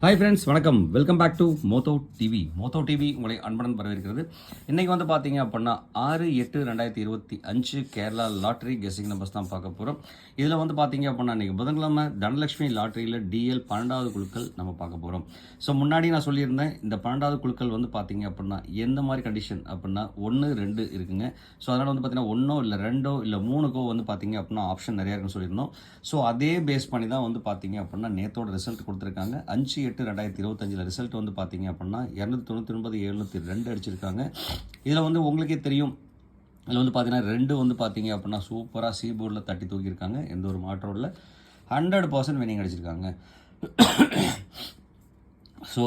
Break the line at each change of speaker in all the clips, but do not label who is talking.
Hi friends, வணக்கம். Welcome back to Moto TV. Moto TV உங்களை அன்புடன் வரவேற்கிறது. இன்றைக்கி வந்து பார்த்தீங்க அப்படின்னா 6/8/2025 கேரளா லாட்ரி கெஸ்ஸிங் நம்பர்ஸ் தான் பார்க்க போகிறோம். இதில் வந்து பார்த்தீங்க அப்படின்னா இன்றைக்கி புதன்கிழமை தனலட்சுமி லாட்ரியில் டிஎல் 12வது குழுக்கள் நம்ம பார்க்க போகிறோம். ஸோ முன்னாடி நான் சொல்லியிருந்தேன், இந்த 12வது குழுக்கள் வந்து பார்த்தீங்க அப்படின்னா எந்த மாதிரி கண்டிஷன் அப்படின்னா 1, 2 இருக்குங்க. ஸோ அதனால் வந்து பார்த்தீங்கன்னா 1 இல்லை 2 இல்லை 3 வந்து பார்த்தீங்க அப்படின்னா ஆப்ஷன் நிறையா இருக்குன்னு சொல்லியிருந்தோம். ஸோ அதே பேஸ் பண்ணி தான் வந்து பார்த்தீங்க அப்படின்னா நேத்தோட ரிசல்ட் கொடுத்துருக்காங்க. 5/8/2025 ரிசல்ட் வந்து பார்த்தீங்க அப்படின்னா 299,702 அடிச்சிருக்காங்க. இதில் வந்து உங்களுக்கே தெரியும், இதில் வந்து பார்த்தீங்கன்னா 2 வந்து பார்த்தீங்க அப்படின்னா சூப்பராக சி போர்டில் தட்டி தூக்கியிருக்காங்க. எந்த ஒரு மாற்றம் இல்லை. 100% வினிங் அடிச்சிருக்காங்க. ஸோ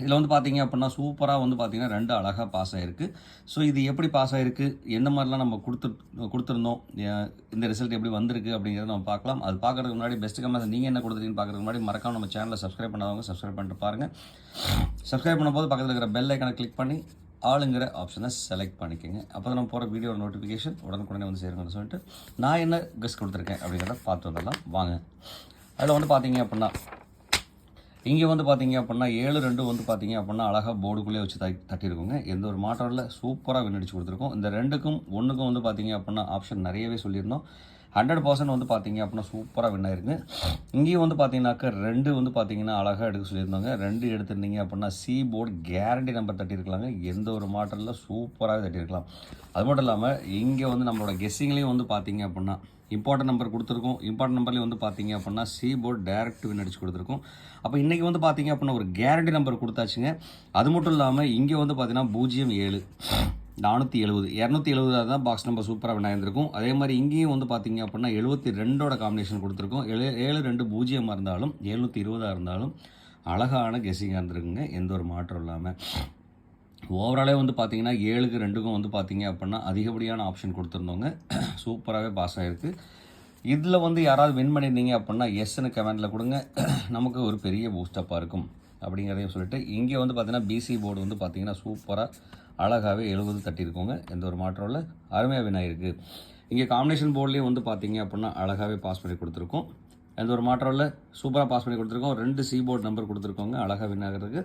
இதில் வந்து பார்த்தீங்க அப்படின்னா சூப்பராக வந்து பார்த்தீங்கன்னா 2 அழகாக பாஸ் ஆகிருக்கு. ஸோ இது எப்படி பாஸ் ஆகிருக்கு, எந்த மாதிரிலாம் நம்ம கொடுத்துருந்தோம், இந்த ரிசல்ட் எப்படி வந்திருக்கு அப்படிங்கிறத நம்ம பார்க்கலாம். அது பார்க்குறதுக்கு முன்னாடி பெஸ்ட் கமெண்ட்ஸ் நீங்கள் என்ன கொடுத்துருக்கீங்கன்னு பார்க்குறதுக்கு முன்னாடி மறக்காம நம்ம சேனலை சப்ஸ்கிரைப் பண்ணாதவங்க சப்ஸ்கிரைப் பண்ணிட்டு பாருங்கள். சப்ஸ்கிரைப் பண்ணும்போது பக்கத்தில் இருக்கிற பெல் ஐக்கனை கிளிக் பண்ணி ஆளுங்கிற ஆப்ஷனை செலக்ட் பண்ணிக்கோங்க. அப்போ தான் நம்ம போகிற வீடியோ நோட்டிஃபிகேஷன் உடனுக்குடனே வந்து சேருங்கன்னு சொல்லிட்டு நான் என்ன கெஸ்ட் கொடுத்துருக்கேன் அப்படிங்கிறத பார்த்து வந்துடலாம் வாங்க. அதில் வந்து பார்த்தீங்க அப்படின்னா இங்கே வந்து பார்த்தீங்க அப்படின்னா 7-2 வந்து பார்த்தீங்க அப்படின்னா அழகாக போர்டுக்குள்ளே வச்சு தட்டியிருக்கோங்க. எந்த ஒரு மாற்றம் இல்லை. சூப்பராக வின் அடிச்சு கொடுத்துருக்கோம். இந்த 2க்கும் 1க்கும் வந்து பார்த்தீங்க அப்படின்னா ஆப்ஷன் நிறையவே சொல்லியிருந்தோம். 100% வந்து பார்த்தீங்க அப்படின்னா சூப்பராக வின் ஆயிருக்கு. இங்கேயும் வந்து பார்த்தீங்கன்னாக்கா 2 வந்து பார்த்தீங்கன்னா அழகாக எடுக்க சொல்லியிருந்தாங்க. 2 எடுத்துருந்தீங்க அப்படின்னா சி போர்டு கேரண்டி நம்பர் தட்டியிருக்கலாங்க. எந்த ஒரு மாற்றம் இல்லை. சூப்பராகவே தட்டியிருக்கலாம். அது மட்டும் இல்லாமல் இங்கே வந்து நம்மளோட கெஸ்ஸிங்லேயும் வந்து பார்த்தீங்க அப்படின்னா இம்பார்ட்டன்ட் நம்பர் கொடுத்துருக்கோம். இம்பார்ட்டன்ட் நம்பர்லேயும் வந்து பார்த்தீங்க அப்படின்னா சி போர்டு டேரக்ட் வின் அடிச்சு கொடுத்துருக்கோம். அப்போ இன்றைக்கி வந்து பார்த்தீங்க அப்படின்னா ஒரு கேரண்டி நம்பர் கொடுத்தாச்சுங்க. அது மட்டும் இல்லாமல் இங்கே வந்து பார்த்தீங்கன்னா 07 470 270 தான் பாக்ஸ் நம்பர் சூப்பராக வினாயிருந்திருக்கும். அதே மாதிரி இங்கேயும் வந்து பார்த்தீங்க அப்படின்னா 72 காம்பினேஷன் கொடுத்துருக்கோம். 7-2-0 இருந்தாலும் 720 இருந்தாலும் அழகான கெஸ்ஸிங்காக இருந்திருக்குங்க. எந்த ஒரு மாற்றம் இல்லாமல் ஓவராலே வந்து பார்த்தீங்கன்னா 7-2 வந்து பார்த்தீங்க அப்படின்னா அதிகப்படியான ஆப்ஷன் கொடுத்துருந்தோங்க. சூப்பராகவே பாஸ் ஆகிருக்கு. இதில் வந்து யாராவது வின் பண்ணியிருந்தீங்க அப்படின்னா எஸ்ன்னு கமெண்டில் கொடுங்க. நமக்கு ஒரு பெரிய பூஸ்டப்பாக இருக்கும் அப்படிங்கிறதையும் சொல்லிட்டு இங்கே வந்து பார்த்தீங்கன்னா பிசி போர்டு வந்து பார்த்தீங்கன்னா சூப்பராக அழகாகவே 70 தட்டியிருக்கோங்க. எந்த ஒரு மாற்றம் இல்லை. அருமையாக வின் ஆகிருக்கு. இங்கே காம்பினேஷன் போர்ட்லேயும் வந்து பார்த்தீங்க அப்படின்னா அழகாகவே பாஸ் பண்ணி கொடுத்துருக்கோம். எந்த ஒரு மாற்றம் இல்லை. சூப்பராக பாஸ் பண்ணி கொடுத்துருக்கோம். 2 சி போர்டு நம்பர் கொடுத்துருக்கோங்க அழகாக வின் ஆகிறதுக்கு.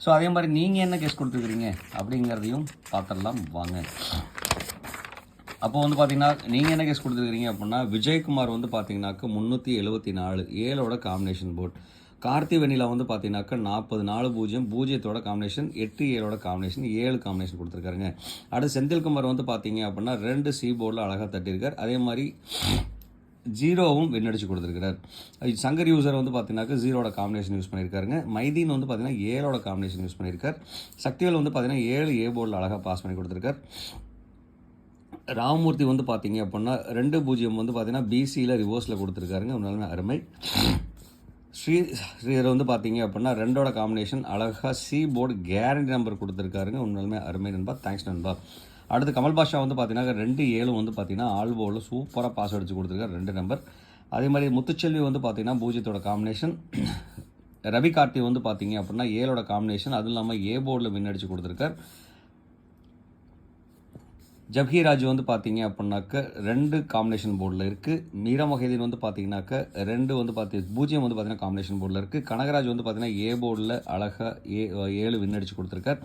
ஸோ அதே மாதிரி நீங்கள் என்ன கெஸ் கொடுத்துருக்கிறீங்க அப்படிங்கிறதையும் பார்த்துடலாம் வாங்க. அப்போ வந்து பார்த்தீங்கன்னா நீங்கள் என்ன கெஸ் கொடுத்துருக்கிறீங்க அப்படின்னா விஜயகுமார் வந்து பார்த்தீங்கன்னாக்கா 374 7ஓட காம்பினேஷன் போர்டு. கார்த்தி வெண்ணிலா வந்து பார்த்தீங்கன்னாக்கா 40-0 காம்பினேஷன் 8-7 காம்பினேஷன் 7 காம்பினேஷன் கொடுத்துருக்காருங்க. அடுத்து செந்தில்குமார் வந்து பார்த்தீங்க அப்படின்னா 2 சி போர்டில் அழகாக தட்டியிருக்கார். அதே மாதிரி 0வும் வின் அடிச்சு கொடுத்துருக்கிறார். சங்கர் யூசர் வந்து பார்த்தீங்கன்னாக்கா 0ஓட காம்பினேஷன் யூஸ் பண்ணியிருக்காருங்க. மைதீன் வந்து பார்த்தீங்கன்னா 7ஓட காம்பினேஷன் யூஸ் பண்ணியிருக்கார். சக்திவேல் வந்து பார்த்தீங்கன்னா 7 ஏ போர்டில் அழகாக பாஸ் பண்ணி கொடுத்துருக்கார். ராமமூர்த்தி வந்து பார்த்தீங்க அப்படின்னா 2-0 வந்து பார்த்தீங்கன்னா பிசியில் ரிவர்ஸில் கொடுத்துருக்காருங்க. உண்மையாலுமே அருமை. ஸ்ரீதர் வந்து பார்த்தீங்க அப்படின்னா 2ஓட காம்பினேஷன் அழகாக சி போர்டு கேரண்டி நம்பர் கொடுத்துருக்காருங்க. உண்மையாலுமே அருமை நண்பா. தேங்க்ஸ் நண்பா. அடுத்து கமல் பாஷா வந்து பார்த்தீங்கன்னா 2-7 வந்து பார்த்தீங்கன்னா ஆல் போர்டில் சூப்பராக பாஸ் அடிச்சு கொடுத்துருக்காரு 2 நம்பர். அதே மாதிரி முத்துச்செல்வி வந்து பார்த்தீங்கன்னா 0ஓட காம்பினேஷன். ரவி கார்த்தி வந்து பார்த்தீங்க அப்படின்னா 7ஓட காம்பினேஷன். அதுவும் இல்லாமல் ஏ போர்டில் வின் அடிச்சு கொடுத்துருக்கார். ஜப்ஹிராஜ் வந்து பார்த்தீங்க அப்படின்னாக்க 2 காம்பினேஷன் போர்டில் இருக்குது. மீரா மொஹிதீன் வந்து பார்த்தீங்கன்னாக்க 2 வந்து 0 வந்து பார்த்தீங்கன்னா காம்பினேஷன் போர்டில் இருக்குது. கனகராஜ் வந்து பார்த்தீங்கன்னா ஏ போர்டில் அழகாக 7 வின் அடிச்சு கொடுத்துருக்கார்.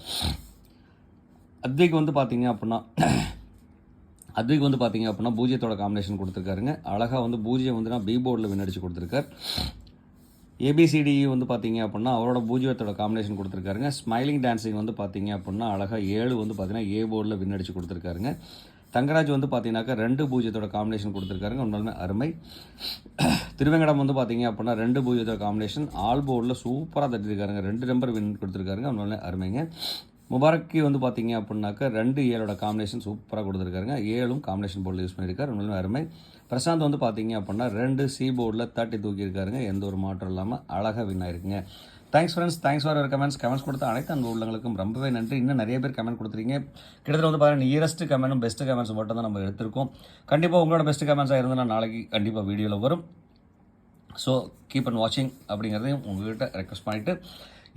அத்விக் வந்து பார்த்தீங்க அப்படின்னா 0ஓட காம்பினேஷன் கொடுத்துருக்காருங்க. அழகாக வந்து 0 வந்து பி போர்டில் வின் அடிச்சு கொடுத்துருக்கார். ஏபிசிடி வந்து பார்த்தீங்க அப்படின்னா அவரோட 0ஓட காம்பினேஷன் கொடுத்துருக்காருங்க. ஸ்மைலிங் டான்ஸிங் வந்து பார்த்தீங்க அப்படின்னா அழகாக 7 வந்து பார்த்தீங்கன்னா ஏ போர்டில் வின் அடிச்சு கொடுத்துருக்காருங்க. தங்கராஜ் வந்து பார்த்தீங்கன்னாக்கா 2-0ஓட காம்பினேஷன் கொடுத்துருக்காருங்க. உண்மையுமே அருமை. திருவேங்கடம் வந்து பார்த்தீங்க அப்படின்னா 2-0ஓட காம்பினேஷன் ஆல் போர்டில் சூப்பராக தட்டிருக்காருங்க. 2 நம்பர் வின் கொடுத்துருக்காருங்க. உண்மையுமே அருமைங்க. முபாரக்கி வந்து பார்த்தீங்க அப்படின்னாக்கா 2-7ஓட காம்பினேஷன் சூப்பராக கொடுத்துருக்காருங்க. 7ம் காம்பினேஷன் போர்டில் யூஸ் பண்ணியிருக்காரு. உண்மையுமே அருமை. பிரசாந்த் வந்து பார்த்தீங்க அப்படின்னா 2 சி போர்டில் தட்டி தூக்கியிருக்காருங்க. எந்த ஒரு மாற்றம் இல்லாமல் அழகாக வின் ஆயிருக்குங்க. Thanks friends. Thanks for your comments கொடுத்த அனைத்து அன்பு உள்ளவங்களுக்கும் ரொம்பவே நன்றி. இன்னும் நிறைய பேர் கமெண்ட் கொடுத்துருக்கீங்க. கிட்டத்தட்ட வந்து பார்த்தீங்கன்னா நியரஸ்ட் கமெண்ட்டும் பெஸ்ட் கமெண்ட்ஸ் மட்டும் தான் நம்ம எடுத்திருக்கோம். கண்டிப்பாக உங்களோட பெஸ்ட் கமெண்ட்ஸாக இருந்தால் நாளைக்கு கண்டிப்பாக வீடியோவில் வரும். ஸோ கீப் அண்ட் வாட்சிங் அப்படிங்கிறதையும் உங்கள்கிட்ட ரெக்வஸ்ட் பண்ணிவிட்டு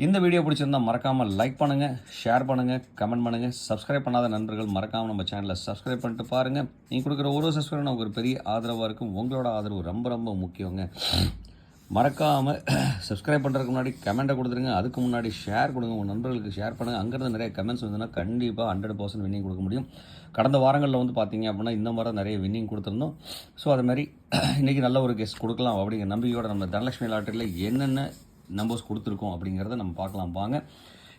இந்த வீடியோ பிடிச்சிருந்தால் மறக்காமல் லைக் பண்ணுங்கள், ஷேர் பண்ணுங்கள், கமெண்ட் பண்ணுங்கள். சப்ஸ்கிரைப் பண்ணாத நண்பர்கள் மறக்காமல் நம்ம சேனலை சப்ஸ்கிரைப் பண்ணிட்டு பாருங்கள். நீங்கள் கொடுக்குற ஒரு சப்ஸ்கிரைப் நமக்கு ஒரு பெரிய ஆதரவாக இருக்கும். உங்களோட ஆதரவு ரொம்ப ரொம்ப முக்கியங்க. மறக்காமல் சப்ஸ்கிரைப் பண்ணுறதுக்கு முன்னாடி கமெண்ட்டை கொடுத்துருங்க. அதுக்கு முன்னாடி ஷேர் கொடுங்க, உங்கள் நண்பர்களுக்கு ஷேர் பண்ணுங்கள். அங்கேருந்து நிறைய கமெண்ட்ஸ் வந்ததுன்னா கண்டிப்பாக 100% வின்னிங் கொடுக்க முடியும். கடந்த வாரங்களில் வந்து பார்த்தீங்க அப்படின்னா இந்த மாதிரி நிறைய வின்னிங் கொடுத்துருந்தோம். ஸோ அதுமாதிரி இன்றைக்கி நல்ல ஒரு கெஸ்ட் கொடுக்கலாம் அப்படிங்கிற நம்பிக்கையோட நம்ம தனலட்சுமி லாட்டரியில் என்னென்ன நம்பர்ஸ் கொடுத்துருக்கோம் அப்படிங்கிறத நம்ம பார்க்கலாம் வாங்க.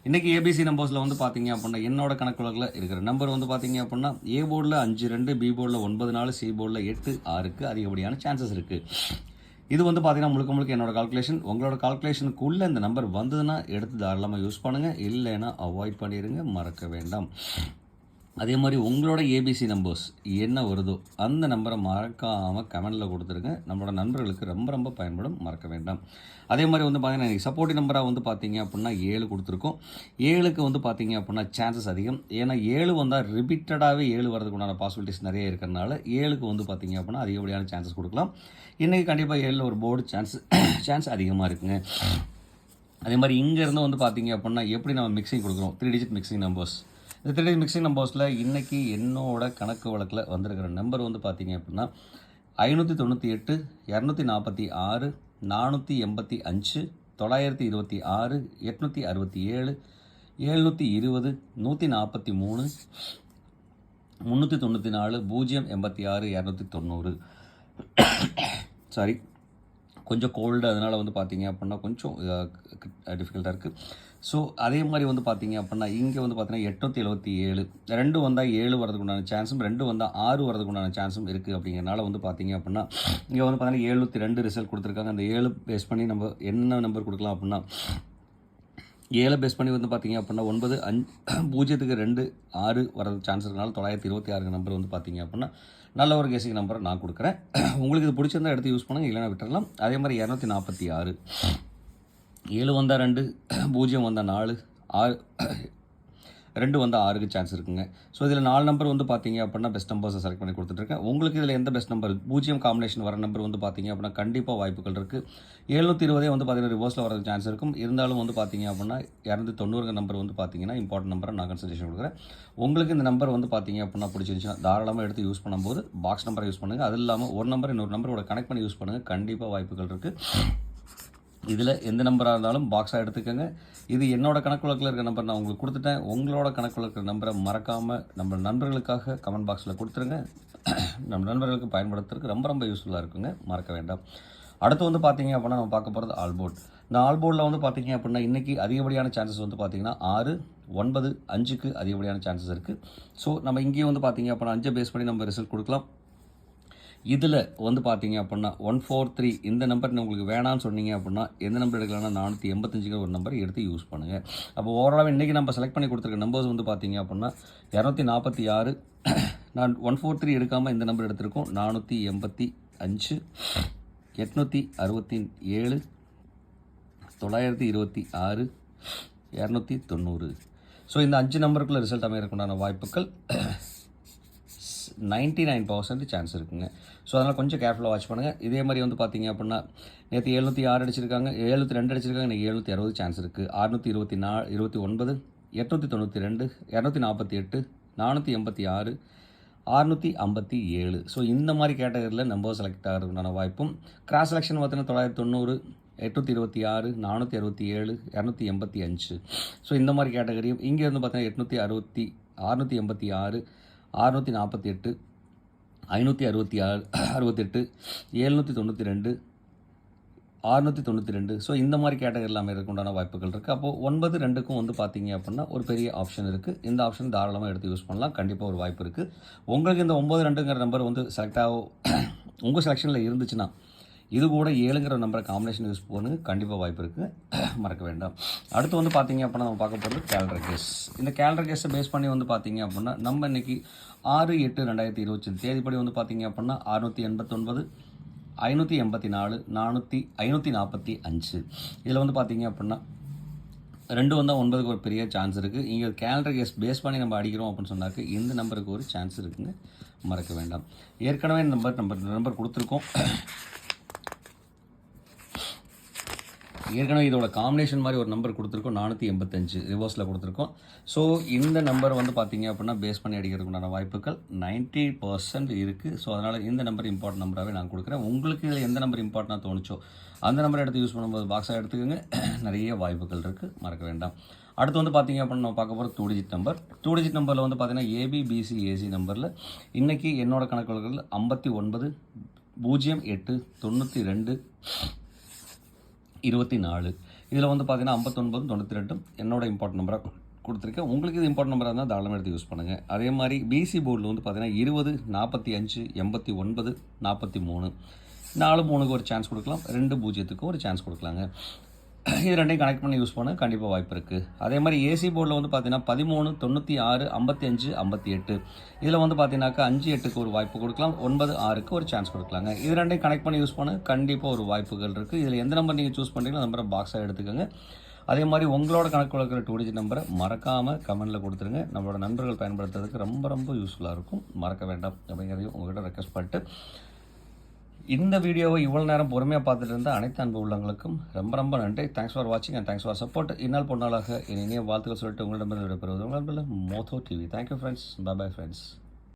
இன்றைக்கி ஏபிசி நம்பர்ஸில் வந்து பார்த்தீங்க அப்படின்னா என்னோட கணக்குலகில் இருக்கிற நம்பர் வந்து பார்த்தீங்க அப்படின்னா ஏ போர்டில் 5-2, பி போர்டில் 9-4, சி போர்டில் 8-6க்கு அதிகப்படியான சான்சஸ் இருக்குது. இது வந்து பார்த்தீங்கன்னா முழுக்க என்னோட கால்குலேஷன். உங்களோட கால்குலேஷனுக்குள்ளே இந்த நம்பர் வந்ததுன்னா எடுத்து தாராளமாக யூஸ் பண்ணுங்கள், இல்லைன்னா அவாய்ட் பண்ணிடுங்க, மறக்க வேண்டாம். அதே மாதிரி உங்களோட ஏபிசி நம்பர்ஸ் என்ன வருதோ அந்த நம்பரை மறக்காமல் கமெண்டில் கொடுத்துருங்க. நம்மளோட நண்பர்களுக்கு ரொம்ப பயன்படும், மறக்க வேண்டாம். அதே மாதிரி வந்து பார்த்தீங்கன்னா இன்றைக்கி சப்போர்ட்டிவ் நம்பராக வந்து பார்த்தீங்க அப்படின்னா 7 கொடுத்துருக்கோம். 7க்கு வந்து பார்த்தீங்க அப்படின்னா சான்சஸ் அதிகம். ஏன்னா 7 வந்தால் ரிப்பீட்டடாகவே 7 வரதுக்கு உண்டான பாசிபிலிட்டிஸ் நிறைய இருக்கிறதுனால 7க்கு வந்து பார்த்தீங்க அப்படின்னா அதிகப்படியான சான்சஸ் கொடுக்கலாம். இன்றைக்கி கண்டிப்பாக 7ல் ஒரு போர்டு சான்ஸ் அதிகமாக இருக்குங்க. அதே மாதிரி இங்கேருந்து வந்து பார்த்தீங்க அப்படின்னா எப்படி நம்ம மிக்சிங் கொடுக்குறோம், 3 டிஜிட் மிக்சிங் நம்பர்ஸ். இந்த 3 டிஜிட் மிக்சிங் நம்பர்ஸில் இன்றைக்கி என்னோட கணக்கு வழக்கில் வந்திருக்கிற நம்பர் வந்து பார்த்தீங்க அப்படின்னா 598, 246, 485, 926, 867, 720, 143, 394, 086, 290. சாரி, கொஞ்சம் கோல்டு, அதனால் வந்து பார்த்தீங்க அப்படின்னா கொஞ்சம் டிஃபிகல்ட்டாக இருக்குது. ஸோ அதே மாதிரி வந்து பார்த்தீங்க அப்படின்னா இங்கே வந்து பார்த்தீங்கன்னா 877, 2 வந்தால் 7 வரதுக்கு உண்டான சான்ஸும் 2 வந்தால் 6 வரதுக்கு உண்டான சான்ஸும் இருக்குது. அப்படிங்கிறனால வந்து பார்த்தீங்க அப்படின்னா இங்கே வந்து பார்த்தீங்கன்னா 702 ரிசல்ட் கொடுத்துருக்காங்க. அந்த 7 பேஸ் பண்ணி நம்ம என்ன நம்பர் கொடுக்கலாம் அப்படின்னா 7 பேஸ் பண்ணி வந்து பார்த்தீங்க அப்படின்னா 9, 5, 0, 2, 6 வரது சான்ஸ் இருக்கனால 926 நம்பர் வந்து பார்த்தீங்க அப்படின்னா நல்ல ஒரு கேசிங் நம்பரை நான் கொடுக்குறேன். உங்களுக்கு இது பிடிச்சிருந்தா எடுத்து யூஸ் பண்ணுங்கள், இல்லைனா விட்டுடலாம். அதே மாதிரி 246, 7 வந்தால் 2, 0 வந்தால் 4, 2 வந்தால் 6க்கு சான்ஸ் இருக்குங்க. ஸோ இதில் 4 நம்பர் வந்து பார்த்தீங்க அப்படின்னா பெஸ்ட் நம்பர்ஸை செலக்ட் பண்ணி கொடுத்துட்ருக்கேன். உங்களுக்கு இதில் எந்த பெஸ்ட் நம்பர் 0 காம்பினேஷன் வர நம்பர் வந்து பார்த்தீங்க அப்படின்னா கண்டிப்பாக வாய்ப்புகள் இருக்குது. 720 வந்து பார்த்தீங்கன்னா ரிவர்ஸில் வர சான்ஸ் இருக்கும். இருந்தாலும் வந்து பார்த்தீங்க அப்படின்னா 290 நம்பர் வந்து பார்த்தீங்கன்னா இம்பார்ட்டன்ட் நம்பரை நான் கன்சல்டேஷன் கொடுக்குறேன். உங்களுக்கு இந்த நம்பர் வந்து பார்த்தீங்க அப்படின்னா பிடிச்சிருந்துச்சுன்னா தாராளமாக எடுத்து யூஸ் பண்ணும்போது பாக்ஸ் நம்பரை யூஸ் பண்ணுங்கள். அது இல்லாமல் ஒரு நம்பர் இன்னொரு நம்பரோட கனெக்ட் பண்ணி யூஸ் பண்ணுங்கள், கண்டிப்பாக வாய்ப்புகள் இருக்குது. இதில் எந்த நம்பராக இருந்தாலும் பாக்ஸாக எடுத்துக்கோங்க. இது என்னோட கணக்கு வழக்கில் இருக்கிற நம்பர் நான் உங்களுக்கு கொடுத்துட்டேன். உங்களோட கணக்கு வழக்கிற நம்பரை மறக்காமல் நம்ம நண்பர்களுக்காக கமெண்ட் பாக்ஸில் கொடுத்துருங்க. நம்ம நண்பர்களுக்கு பயன்படுத்துறதுக்கு ரொம்ப யூஸ்ஃபுல்லாக இருக்குங்க, மறக்க வேண்டாம். அடுத்து வந்து பார்த்தீங்க அப்படின்னா நம்ம பார்க்க போகிறது ஆல்போர்ட். இந்த ஆல்போர்டில் வந்து பார்த்தீங்க அப்படின்னா இன்றைக்கி அதிகப்படியான சான்சஸ் வந்து பார்த்தீங்கன்னா 6, 9, 5க்கு அதிகப்படியான சான்சஸ் இருக்குது. ஸோ நம்ம இங்கேயும் வந்து பார்த்தீங்க அப்படின்னா 5 பேஸ் பண்ணி நம்ம ரிசல்ட் கொடுக்கலாம். இதில் வந்து பார்த்தீங்க அப்படின்னா 143 இந்த நம்பர் உங்களுக்கு வேணான்னு சொன்னீங்க அப்படின்னா எந்த நம்பர் எடுக்கலாம்னா 485 ஒரு நம்பர் எடுத்து யூஸ் பண்ணுங்கள். அப்போ ஓவராலாக இன்றைக்கி நம்ம செலக்ட் பண்ணி கொடுத்துருக்க நம்பர்ஸ் வந்து பார்த்தீங்க அப்படின்னா 246, நான் 143 எடுக்காமல் இந்த நம்பர் எடுத்திருக்கோம், 485, 867, 926, 290. ஸோ இந்த 5 நம்பருக்குள்ள ரிசல்ட் அமையறதுக்குண்டான வாய்ப்புகள் 99% சான்ஸ் இருக்குங்க. ஸோ அதனால் கொஞ்சம் கேர்ஃபுல்லாக வாட்ச் பண்ணுங்கள். இதே மாதிரி வந்து பார்த்தீங்க அப்படின்னா நேற்று 706 அடிச்சிருக்காங்க, 702 அடிச்சிருக்காங்க, இன்றைக்கி 760 சான்ஸ் இருக்குது. 629, 892, 248, 486, 657. ஸோ இந்த மாதிரி கேட்டகரியில் நம்பர் செலக்ட் ஆகிறதுக்கான வாய்ப்பும் கிராஸ் செலெக்ஷன் பார்த்தீங்கன்னா 990, 826, 467, 285. ஸோ இந்த மாதிரி கேட்டகரியும் இங்கே வந்து பார்த்தீங்கன்னா 860, 686, 648, 568, 792, 692. ஸோ இந்த மாதிரி கேட்டகரியில் அமைகிறதுக்கு உண்டான வாய்ப்புகள் இருக்குது. அப்போது 9-2க்கும் வந்து பார்த்தீங்க அப்படின்னா ஒரு பெரிய ஆப்ஷன் இருக்குது. இந்த ஆப்ஷன் தாராளமாக எடுத்து யூஸ் பண்ணலாம், கண்டிப்பாக ஒரு வாய்ப்பு இருக்குது. உங்களுக்கு இந்த 9-2ங்கிற நம்பர் வந்து செலக்ட் உங்கள் செலெக்ஷனில் இருந்துச்சுன்னா இது கூட 7ங்கிற நம்பரை காம்பினேஷன் யூஸ் பண்ணுங்க, கண்டிப்பாக வாய்ப்பு இருக்குது, மறக்க வேண்டாம். அடுத்து வந்து பார்த்தீங்க அப்படின்னா நம்ம பார்க்க போகிறது கேலண்டர் கேஸ். இந்த கேலண்டர் கேஸை பேஸ் பண்ணி வந்து பார்த்தீங்க அப்படின்னா நம்ம இன்றைக்கி 6/8/2025 தேதிப்படி வந்து பார்த்தீங்க அப்படின்னா 689, 584, 545. இதில் வந்து பார்த்தீங்க அப்படின்னா 2 வந்தால் 9க்கு ஒரு பெரிய சான்ஸ் இருக்குது. இங்கே கேலண்டர் கேஸ் பேஸ் பண்ணி நம்ம அடிக்கிறோம் அப்படின்னு சொன்னாக்க இந்த நம்பருக்கு ஒரு சான்ஸ் இருக்குங்க, மறக்க வேண்டாம். ஏற்கனவே நம்பர் கொடுத்துருக்கோம். ஏற்கனவே இதோட காம்பினேஷன் மாதிரி ஒரு நம்பர் கொடுத்துருக்கோம் 485 ரிவர்ஸில் கொடுத்துருக்கோம். ஸோ இந்த நம்பர் வந்து பார்த்தீங்க அப்படின்னா பேஸ் பண்ணி அடிக்கிறதுக்குண்டான வாய்ப்புகள் 90% இருக்குது. ஸோ அதனால் இந்த நம்பர் இம்பார்ட்டன்ட் நம்பராகவே நான் கொடுக்குறேன். உங்களுக்கு இதில் எந்த நம்பர் இம்பார்ட்டனாக தோணுச்சோ அந்த நம்பரை எடுத்து யூஸ் பண்ணும்போது பாக்ஸாக எடுத்துக்கோங்க. நிறைய வாய்ப்புகள் இருக்குது, மறக்க வேண்டாம். அடுத்து வந்து பார்த்தீங்க அப்படின்னா நம்ம பார்க்க போகிற 2 டிஜிட் நம்பர். 2 டிஜிட் நம்பரில் வந்து பார்த்தீங்கன்னா ஏபிபிசி ஏசி நம்பரில் இன்றைக்கி என்னோட கணக்குகள் 59 08 92 24. இதில் வந்து பார்த்தீங்கன்னா 59 92 என்னோட இம்பார்ட்டன்ட் நம்பராக கொடுத்துருக்கேன். உங்களுக்கு இது இம்பார்ட்டன்ட் நம்பராக இருந்தால் தாராளமாக எடுத்து யூஸ் பண்ணுங்கள். அதே மாதிரி பிசி போர்டில் வந்து பார்த்தீங்கன்னா 20 45 89 43 4 3க்கு ஒரு சான்ஸ் கொடுக்கலாம், 2 0க்கு ஒரு சான்ஸ் கொடுக்கலாங்க. இது ரெண்டையும் கனெக்ட் பண்ணி யூஸ் பண்ண கண்டிப்பாக வாய்ப்பு இருக்குது. அதே மாதிரி ஏசி போர்டில் வந்து பார்த்தீங்கன்னா 13 96 55 58 இதில் வந்து பார்த்தீங்கன்னாக்கா 5 8க்கு ஒரு வாய்ப்பு கொடுக்கலாம், 9 6க்கு ஒரு சான்ஸ் கொடுக்கலாங்க. இது ரெண்டையும் கனெக்ட் பண்ணி யூஸ் பண்ண கண்டிப்பாக ஒரு வாய்ப்புகள் இருக்குது. இதில் எந்த நம்பர் நீங்கள் சூஸ் பண்ணுறீங்களோ அந்த நம்பரை பாக்ஸாக எடுத்துக்கோங்க. அதே மாதிரி உங்களோட கணக்கு வழக்கிற 2 டிஜிட் நம்பரை மறக்காமல் கமெண்ட்டில் கொடுத்துருங்க. நம்மளோட நண்பர்கள் பயன்படுத்துறதுக்கு ரொம்ப ரொம்ப யூஸ்ஃபுல்லாக இருக்கும், மறக்க வேண்டாம் அப்படிங்கிறதையும் உங்கள்கிட்ட ரெக்வஸ்ட் பண்ணிட்டு இந்த வீடியோவை இவ்வளோ நேரம் பொறுமையாக பார்த்துட்டு இருந்த அனைத்து அன்பு உள்ளவங்களுக்கும் ரொம்ப ரொம்ப நன்றி. தேங்க்ஸ் ஃபார் வாட்சிங் அண்ட் தேங்க்ஸ் ஃபார் சப்போர்ட். இந்நாள் பொன்னாளாக இனிய வாழ்த்துக்கள் சொல்லிட்டு உங்களிடமிருந்து விடைபெறுவது உங்களிடமில்ல மோதோ TV. Thank you friends. Bye bye friends.